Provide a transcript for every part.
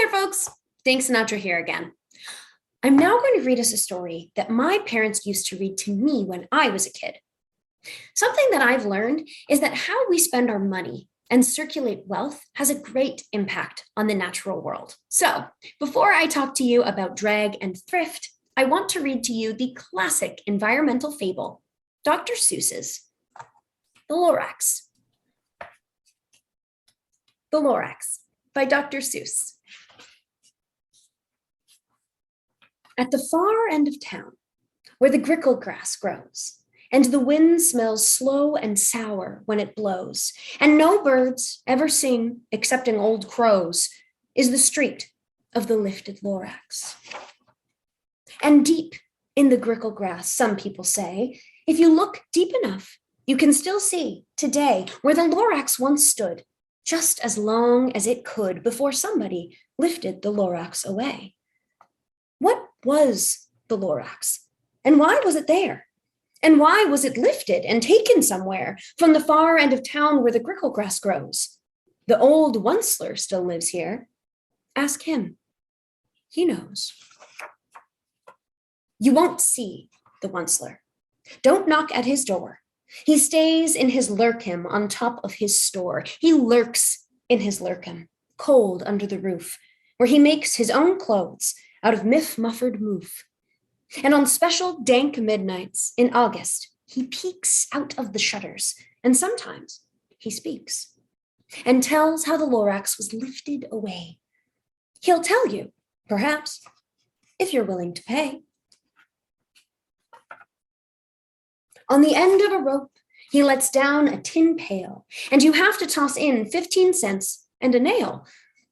there, folks. Dank Sinatra here again. I'm now going to read us a story that my parents used to read to me when I was a kid. Something that I've learned is that how we spend our money and circulate wealth has a great impact on the natural world. So, before I talk to you about drag and thrift, I want to read to you the classic environmental fable, Dr. Seuss's The Lorax. The Lorax by Dr. Seuss. At the far end of town, where the grickle grass grows, and the wind smells slow and sour when it blows, and no birds ever sing excepting old crows, is the street of the lifted Lorax. And deep in the grickle grass, some people say, if you look deep enough, you can still see today where the Lorax once stood, just as long as it could before somebody lifted the Lorax away. What was the Lorax? And why was it there? And why was it lifted and taken somewhere from the far end of town where the grickle grass grows? The old Onceler still lives here. Ask him. He knows. You won't see the Onceler. Don't knock at his door. He stays in his lurkim on top of his store. He lurks in his lurkim, cold under the roof, where he makes his own clothes out of muffered moof. And on special dank midnights in August, he peeks out of the shutters, and sometimes he speaks and tells how the Lorax was lifted away. He'll tell you, perhaps, if you're willing to pay. On the end of a rope, he lets down a tin pail, and you have to toss in 15 cents and a nail,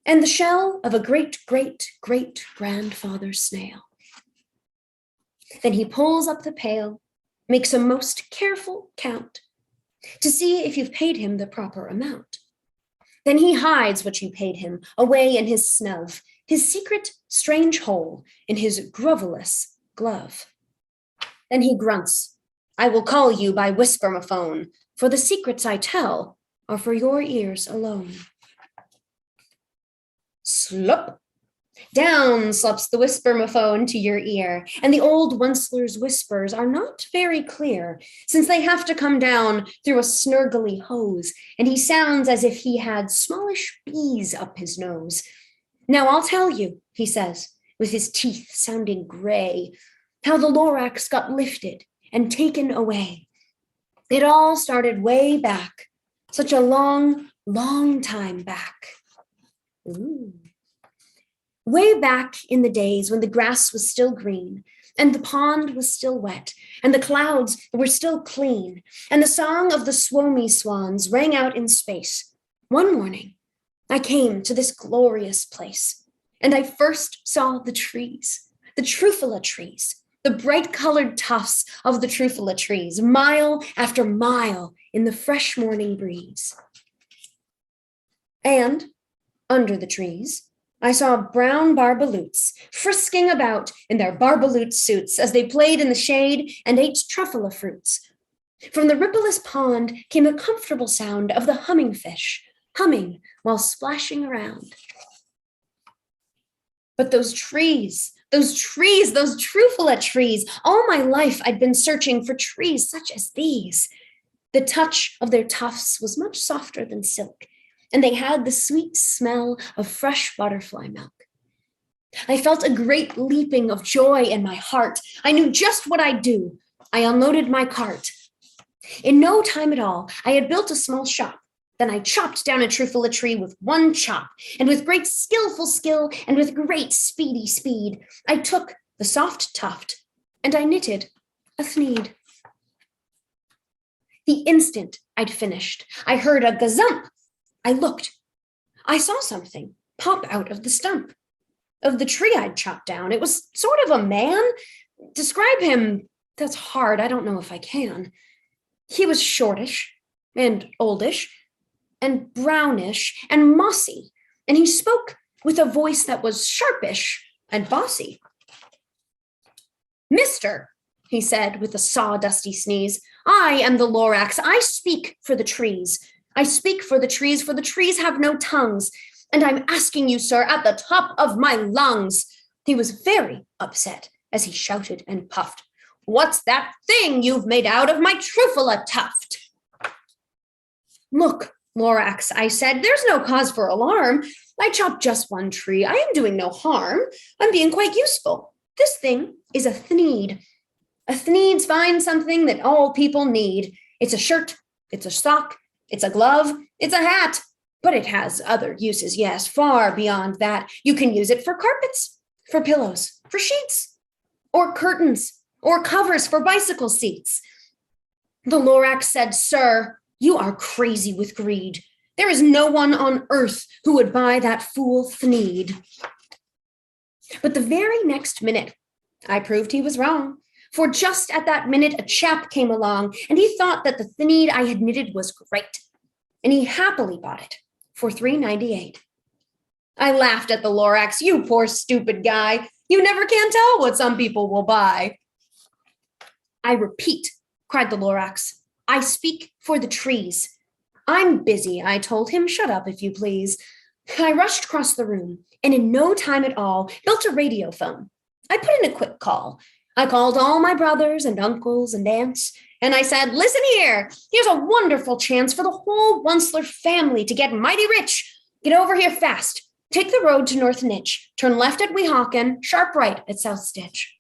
and the shell of a great-great-great-grandfather snail. Then he pulls up the pail, makes a most careful count to see if you've paid him the proper amount. Then he hides what you paid him away in his snub, his secret strange hole in his grovelous glove. Then he grunts, I will call you by whispermaphone, for the secrets I tell are for your ears alone. Slop! Down slops the whispermaphone to your ear, and the old Onceler's whispers are not very clear, since they have to come down through a snurgly hose, and he sounds as if he had smallish bees up his nose. Now I'll tell you, he says, with his teeth sounding gray, how the Lorax got lifted and taken away. It all started way back, such a long, long time back. Ooh. Way back in the days when the grass was still green, and the pond was still wet, and the clouds were still clean, and the song of the swomy swans rang out in space. One morning, I came to this glorious place, and I first saw the trees, the trufula trees, the bright-colored tufts of the trufula trees, mile after mile in the fresh morning breeze. And under the trees, I saw brown barbaloots frisking about in their barbaloot suits as they played in the shade and ate truffula fruits. From the rippleless pond came a comfortable sound of the humming fish, humming while splashing around. But those trufula trees, all my life I'd been searching for trees such as these. The touch of their tufts was much softer than silk, and they had the sweet smell of fresh butterfly milk. I felt a great leaping of joy in my heart. I knew just what I'd do. I unloaded my cart. In no time at all, I had built a small shop. Then I chopped down a trufula tree with one chop, and with great skillful skill and with great speedy speed, I took the soft tuft and I knitted a thneed. The instant I'd finished, I heard a gazump. I looked. I saw something pop out of the stump of the tree I'd chopped down. It was sort of a man. Describe him, that's hard. I don't know if I can. He was shortish and oldish and brownish and mossy, and he spoke with a voice that was sharpish and bossy. Mister, he said with a sawdusty sneeze, I am the Lorax. I speak for the trees. I speak for the trees have no tongues. And I'm asking you, sir, at the top of my lungs. He was very upset as he shouted and puffed. What's that thing you've made out of my trufula tuft? Look, Lorax, I said, there's no cause for alarm. I chopped just one tree. I am doing no harm. I'm being quite useful. This thing is a thneed. A thneed's find something that all people need. It's a shirt, it's a sock, it's a glove, it's a hat. But it has other uses, yes, far beyond that. You can use it for carpets, for pillows, for sheets, or curtains, or covers for bicycle seats. The Lorax said, Sir, you are crazy with greed. There is no one on earth who would buy that fool thneed. But the very next minute, I proved he was wrong. For just at that minute, a chap came along, and he thought that the thneed I had knitted was great, and he happily bought it for $3.98. I laughed at the Lorax. You poor stupid guy. You never can tell what some people will buy. I repeat, cried the Lorax, I speak for the trees. I'm busy, I told him. Shut up, if you please. I rushed across the room, and in no time at all, built a radio phone. I put in a quick call. I called all my brothers and uncles and aunts, and I said, listen here, here's a wonderful chance for the whole Onceler family to get mighty rich. Get over here fast. Take the road to North Nitch, turn left at Weehawken, sharp right at South Stitch.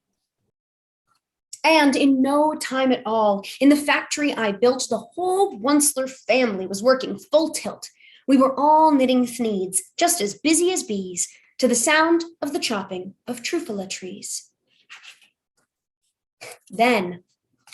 And in no time at all, in the factory I built, the whole Onceler family was working full tilt. We were all knitting thneeds, just as busy as bees, to the sound of the chopping of trufula trees. Then,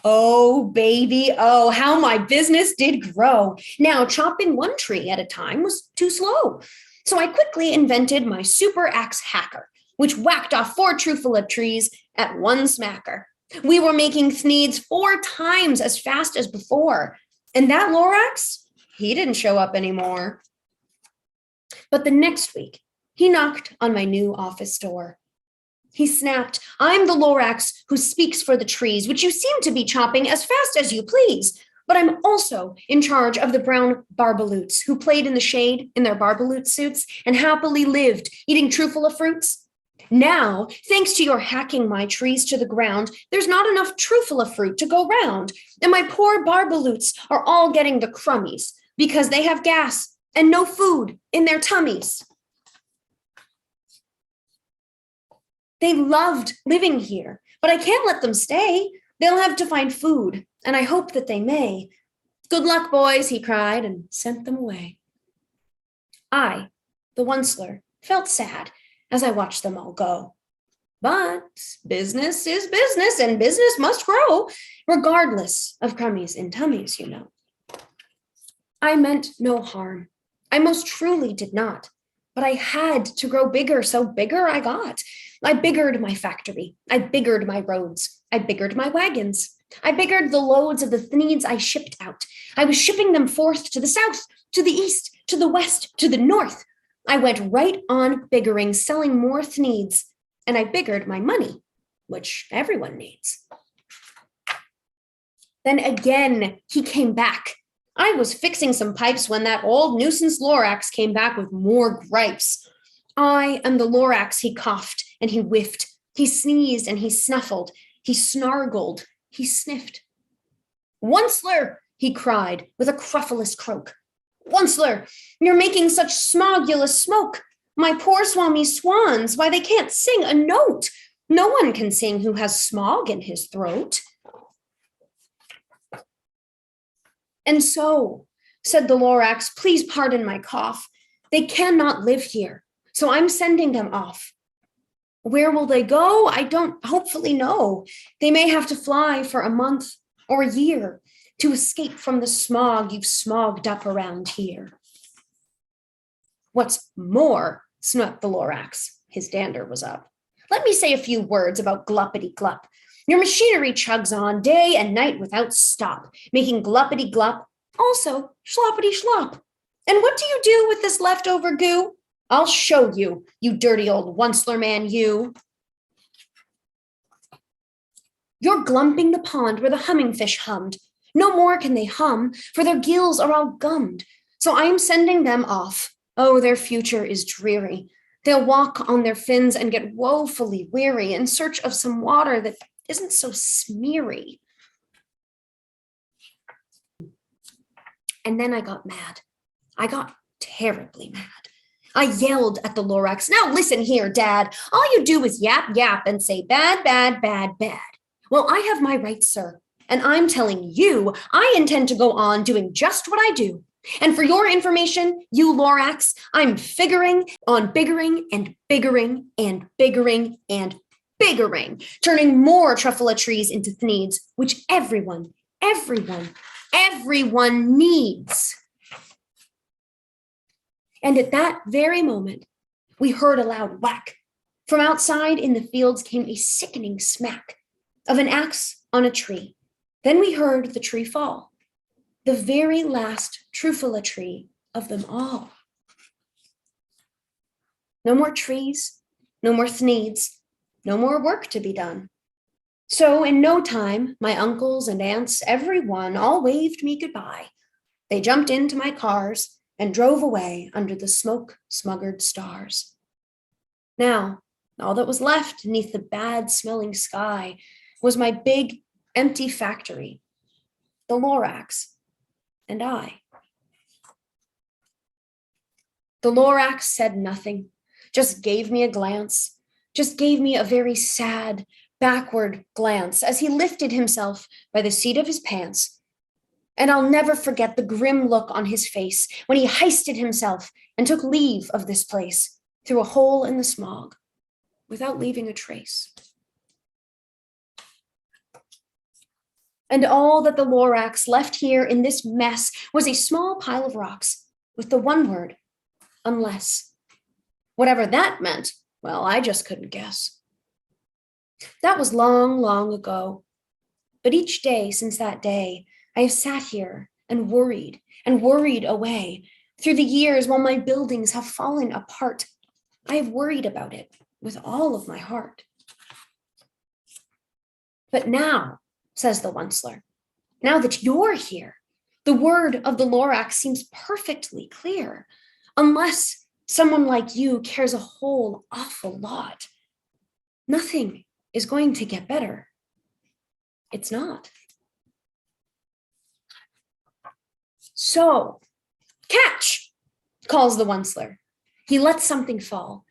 oh, baby, oh, how my business did grow. Now, chopping one tree at a time was too slow. So I quickly invented my super axe hacker, which whacked off 4 trufula trees at one smacker. We were making thneeds 4 times as fast as before. And that Lorax, he didn't show up anymore. But the next week, he knocked on my new office door. He snapped, I'm the Lorax who speaks for the trees, which you seem to be chopping as fast as you please. But I'm also in charge of the brown barbaloots who played in the shade in their barbaloot suits and happily lived eating trufula fruits. Now, thanks to your hacking my trees to the ground, there's not enough trufula fruit to go round, and my poor barbaloots are all getting the crummies because they have gas and no food in their tummies. They loved living here, but I can't let them stay. They'll have to find food, and I hope that they may. Good luck, boys, he cried, and sent them away. I, the Onceler, felt sad as I watched them all go. But business is business, and business must grow, regardless of crummies in tummies, you know. I meant no harm. I most truly did not. But I had to grow bigger, so bigger I got. I biggered my factory. I biggered my roads. I biggered my wagons. I biggered the loads of the thneeds I shipped out. I was shipping them forth to the south, to the east, to the west, to the north. I went right on biggering, selling more thneeds, and I biggered my money, which everyone needs. Then again, he came back. I was fixing some pipes when that old nuisance Lorax came back with more gripes. I am the Lorax, he coughed and he whiffed. He sneezed and he snuffled. He snargled. He sniffed. Onceler, he cried with a cruffulous croak. Onceler, you're making such smogulous smoke. My poor swami swans, why they can't sing a note. No one can sing who has smog in his throat. And so, said the Lorax, please pardon my cough. They cannot live here, so I'm sending them off. Where will they go? I don't hopefully know. They may have to fly for a month or a year to escape from the smog you've smogged up around here. What's more, snuffed the Lorax, his dander was up. Let me say a few words about gluppity-glup. Your machinery chugs on day and night without stop, making gluppity-glup, also sloppity-slop. And what do you do with this leftover goo? I'll show you, you dirty old Onceler man, you. You're glumping the pond where the humming fish hummed. No more can they hum, for their gills are all gummed. So I am sending them off Oh, their future is dreary. They'll walk on their fins and get woefully weary in search of some water that isn't so smeary. And then I got mad. I got terribly mad. I yelled at the Lorax, "Now listen here, Dad. All you do is yap, yap, and say bad, bad, bad, bad. Well, I have my rights, sir, and I'm telling you, I intend to go on doing just what I do. And for your information, you Lorax, I'm figuring on biggering and biggering and biggering and biggering, turning more truffula trees into thneeds, which everyone needs." And at that very moment, we heard a loud whack. From outside in the fields came a sickening smack of an axe on a tree. Then we heard the tree fall, the very last truffula tree of them all. No more trees, no more thneeds, no more work to be done. So in no time, my uncles and aunts, everyone, all waved me goodbye. They jumped into my cars and drove away under the smoke-smuggered stars. Now, all that was left beneath the bad-smelling sky was my big, empty factory, the Lorax, and I. The Lorax said nothing, just gave me a glance, just gave me a very sad, backward glance as he lifted himself by the seat of his pants. And I'll never forget the grim look on his face when he heisted himself and took leave of this place through a hole in the smog without leaving a trace. And all that the Lorax left here in this mess was a small pile of rocks with the one word, unless. Whatever that meant, well, I just couldn't guess. That was long, long ago. But each day since that day, I have sat here and worried away. Through the years, while my buildings have fallen apart, I have worried about it with all of my heart. But now, says the Onceler, now that you're here, the word of the Lorax seems perfectly clear, unless someone like you cares a whole awful lot. Nothing is going to get better. It's not. So, catch, calls the Onceler. He lets something fall.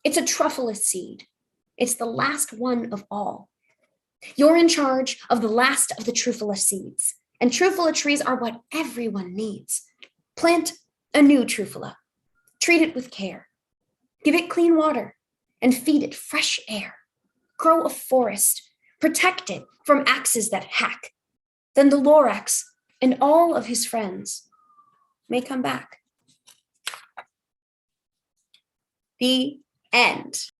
It's a truffula seed. It's the last one of all. You're in charge of the last of the truffula seeds, and truffula trees are what everyone needs. Plant a new truffula. Treat it with care. Give it clean water and feed it fresh air. Grow a forest. Protect it from axes that hack. Then the Lorax and all of his friends may come back. The end.